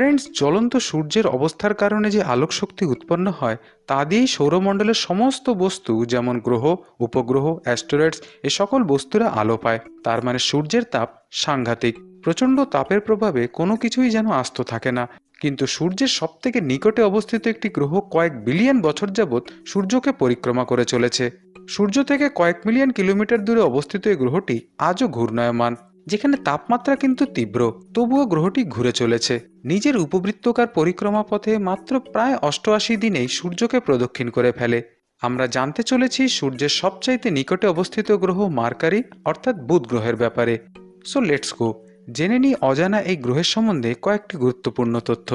Friends, জ্বলন্ত সূর্যের অবস্থার কারণে যে আলোক শক্তি উৎপন্ন হয় তা দিয়েই সৌরমণ্ডলের সমস্ত বস্তু যেমন গ্রহ, উপগ্রহ, অ্যাস্টেরয়েডস এ সকল বস্তুরা আলো পায়। তার মানে সূর্যের তাপ সাংঘাতিক। প্রচণ্ড তাপের প্রভাবে কোনো কিছুই যেন আস্ত থাকে না। কিন্তু সূর্যের সবথেকে নিকটে অবস্থিত একটি গ্রহ কয়েক বিলিয়ন বছর যাবৎ সূর্যকে পরিক্রমা করে চলেছে। সূর্য থেকে কয়েক মিলিয়ন কিলোমিটার দূরে অবস্থিত এই গ্রহটি আজও ঘূর্ণায়মান, যেখানে তাপমাত্রা কিন্তু তীব্র, তবুও গ্রহটি ঘুরে চলেছে। নিজের উপবৃত্তকার পরিক্রমা পথে মাত্র প্রায় 88 দিনেই সূর্যকে প্রদক্ষিণ করে ফেলে। আমরা জানতে চলেছি সূর্যের সবচাইতে নিকটে অবস্থিত গ্রহ মার্কারি অর্থাৎ বুধ গ্রহের ব্যাপারে। সো লেটস গো, জেনে নিই অজানা এই গ্রহের সম্বন্ধে কয়েকটি গুরুত্বপূর্ণ তথ্য।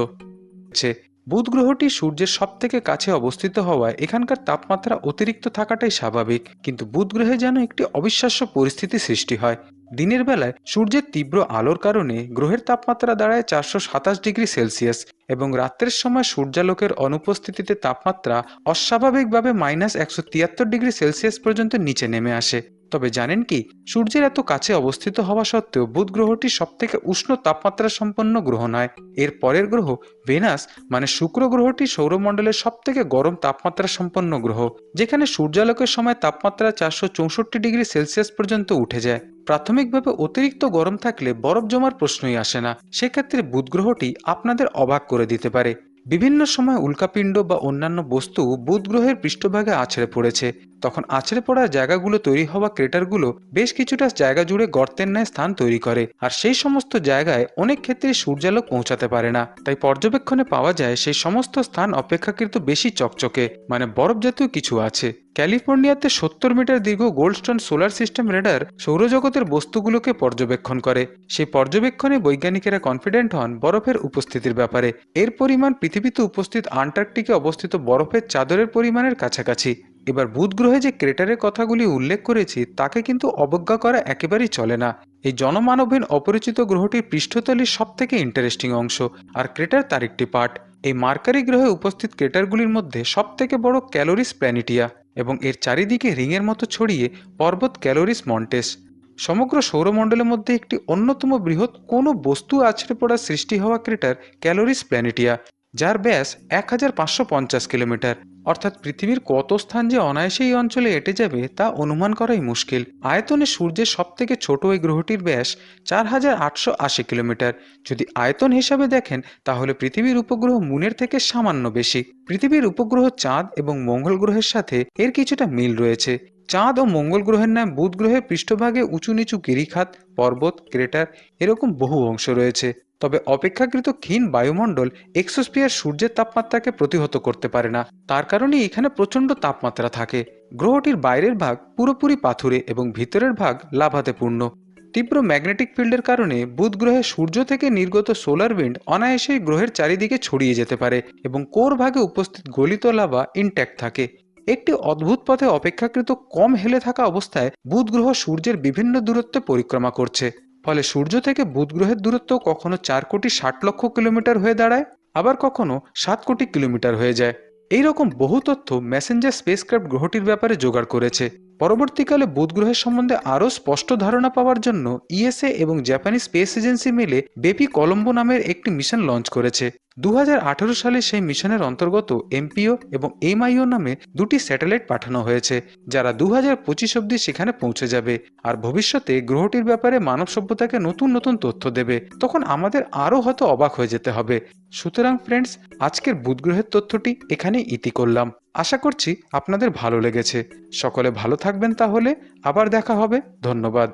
বুধ গ্রহটি সূর্যের সবথেকে কাছে অবস্থিত হওয়ায় এখানকার তাপমাত্রা অতিরিক্ত থাকাটাই স্বাভাবিক, কিন্তু বুধ গ্রহে যেন একটি অবিশ্বাস্য পরিস্থিতি সৃষ্টি হয়। দিনের বেলায় সূর্যের তীব্র আলোর কারণে গ্রহের তাপমাত্রা দাঁড়ায় 427 ডিগ্রি সেলসিয়াস এবং রাত্রের সময় সূর্যালোকের অনুপস্থিতিতে তাপমাত্রা অস্বাভাবিকভাবে -173 ডিগ্রি সেলসিয়াস পর্যন্ত নিচে নেমে আসে। তবে জানেন কি, সূর্যের এত কাছে অবস্থিত হওয়া সত্ত্বেও বুধ গ্রহটি সবথেকে উষ্ণ তাপমাত্রা সম্পন্ন গ্রহ নয়। এর পরের গ্রহ ভেনাস মানে শুক্র গ্রহটি সৌরমণ্ডলের সবথেকে গরম তাপমাত্রা সম্পন্ন গ্রহ, যেখানে সূর্যালোকের সময় তাপমাত্রা 464 ডিগ্রি সেলসিয়াস পর্যন্ত উঠে যায়। প্রাথমিকভাবে অতিরিক্ত গরম থাকলে বরফ জমার প্রশ্নই আসে না। সেক্ষেত্রে বুধ গ্রহটি আপনাদের অবাক করে দিতে পারে। বিভিন্ন সময় উল্কাপিণ্ড বা অন্যান্য বস্তু বুধ গ্রহের পৃষ্ঠভাগে আছড়ে পড়েছে। তখন আছড়ে পড়া জায়গাগুলো তৈরি হওয়া ক্রেটারগুলো বেশ কিছুটা জায়গা জুড়ে গর্তের ন্যায় স্থান তৈরি করে, আর সেই সমস্ত জায়গায় অনেক ক্ষেত্রে সূর্যালোক পৌঁছাতে পারে না। তাই পর্যবেক্ষণে পাওয়া যায় সেই সমস্ত স্থান অপেক্ষাকৃত বেশি চকচকে, মানে বরফ জাতীয় কিছু আছে। ক্যালিফোর্নিয়াতে 70 মিটার দীর্ঘ গোল্ডস্টোন সোলার সিস্টেম রেডার সৌরজগতের বস্তুগুলোকে পর্যবেক্ষণ করে। সেই পর্যবেক্ষণে বৈজ্ঞানিকেরা কনফিডেন্ট হন বরফের উপস্থিতির ব্যাপারে। এর পরিমাণ পৃথিবীতে উপস্থিত আন্টার্কটিকে অবস্থিত বরফের চাদরের পরিমাণের কাছাকাছি। এবার বুধ গ্রহে যে ক্রেটারের কথাগুলি উল্লেখ করেছি তাকে কিন্তু অবজ্ঞা করা একেবারেই চলে না। এই জনমানবহীন অপরিচিত গ্রহটির পৃষ্ঠতলীর সবথেকে ইন্টারেস্টিং অংশ, আর ক্রেটার তার একটি পার্ট। এই মার্কারি গ্রহে উপস্থিত ক্রেটারগুলির মধ্যে সবথেকে বড় ক্যালোরিস প্ল্যানেটিয়া এবং এর চারিদিকে রিংয়ের মতো ছড়িয়ে পর্বত ক্যালোরিস মন্টেস। সমগ্র সৌরমণ্ডলের মধ্যে একটি অন্যতম বৃহৎ কোনো বস্তু আছড়ে পড়া সৃষ্টি হওয়া ক্রেটার ক্যালোরিস প্ল্যানেটিয়া, যার ব্যাস 1550 কিলোমিটার। অর্থাৎ পৃথিবীর কত স্থান যে অনায়াসে এই অঞ্চলে এঁটে যাবে তা অনুমান করাই মুশকিল। আয়তনে সূর্যের সবথেকে ছোট এই গ্রহটির ব্যাস 4880 কিলোমিটার। যদি আয়তন হিসাবে দেখেন তাহলে পৃথিবীর উপগ্রহ মুনের থেকে সামান্য বেশি। পৃথিবীর উপগ্রহ চাঁদ এবং মঙ্গল গ্রহের সাথে এর কিছুটা মিল রয়েছে। চাঁদ ও মঙ্গল গ্রহের ন্যায় বুধ গ্রহের পৃষ্ঠভাগে উঁচু নিচু গিরিখাত, পর্বত, ক্রেটার এরকম বহু অংশ রয়েছে। তবে অপেক্ষাকৃত ক্ষীণ বায়ুমণ্ডল এক্সোস্ফিয়ার সূর্যের তাপমাত্রাকে প্রতিহত করতে পারে না। তার কারণেই এখানে প্রচণ্ড তাপমাত্রা থাকে। গ্রহটির বাইরের ভাগ পুরোপুরি পাথুরে এবং ভিতরের ভাগ লাভাতে পূর্ণ। তীব্র ম্যাগনেটিক ফিল্ডের কারণে বুধ গ্রহে সূর্য থেকে নির্গত সোলার উইন্ড অনায়াসেই গ্রহের চারিদিকে ছড়িয়ে যেতে পারে এবং কোর ভাগে উপস্থিত গলিত লাভা ইনট্যাক্ট থাকে। একটি অদ্ভুত পথে অপেক্ষাকৃত কম হেলে থাকা অবস্থায় বুধ গ্রহ সূর্যের বিভিন্ন দূরত্বে পরিক্রমা করছে। ফলে সূর্য থেকে বুধ গ্রহের দূরত্ব কখনো 4,60,00,000 কিলোমিটার হয়ে দাঁড়ায়, আবার কখনো 7,00,00,000 হয়ে যায়। এই রকম বহু তথ্য মেসেঞ্জার স্পেসক্রাফট গ্রহটির ব্যাপারে জোগাড় করেছে। পরবর্তীকালে বুধ গ্রহের সম্বন্ধে আরও স্পষ্ট ধারণা পাওয়ার জন্য ইএসএ এবং জাপানি স্পেস এজেন্সি মিলে বেপি কলম্বো নামের একটি মিশন লঞ্চ করেছে। 2018 সালে সেই মিশনের অন্তর্গত এমপিও এবং এমআইও নামে দুটি স্যাটেলাইট পাঠানো হয়েছে, যারা 2025 অব্দি সেখানে পৌঁছে যাবে আর ভবিষ্যতে গ্রহটির ব্যাপারে মানব সভ্যতাকে নতুন নতুন তথ্য দেবে। তখন আমাদের আরও হয়তো অবাক হয়ে যেতে হবে। সুতরাং ফ্রেন্ডস, আজকের বুধ গ্রহের তথ্যটি এখানেই ইতি করলাম। আশা করছি আপনাদের ভালো লেগেছে। সকলে ভালো থাকবেন, তাহলে আবার দেখা হবে। ধন্যবাদ।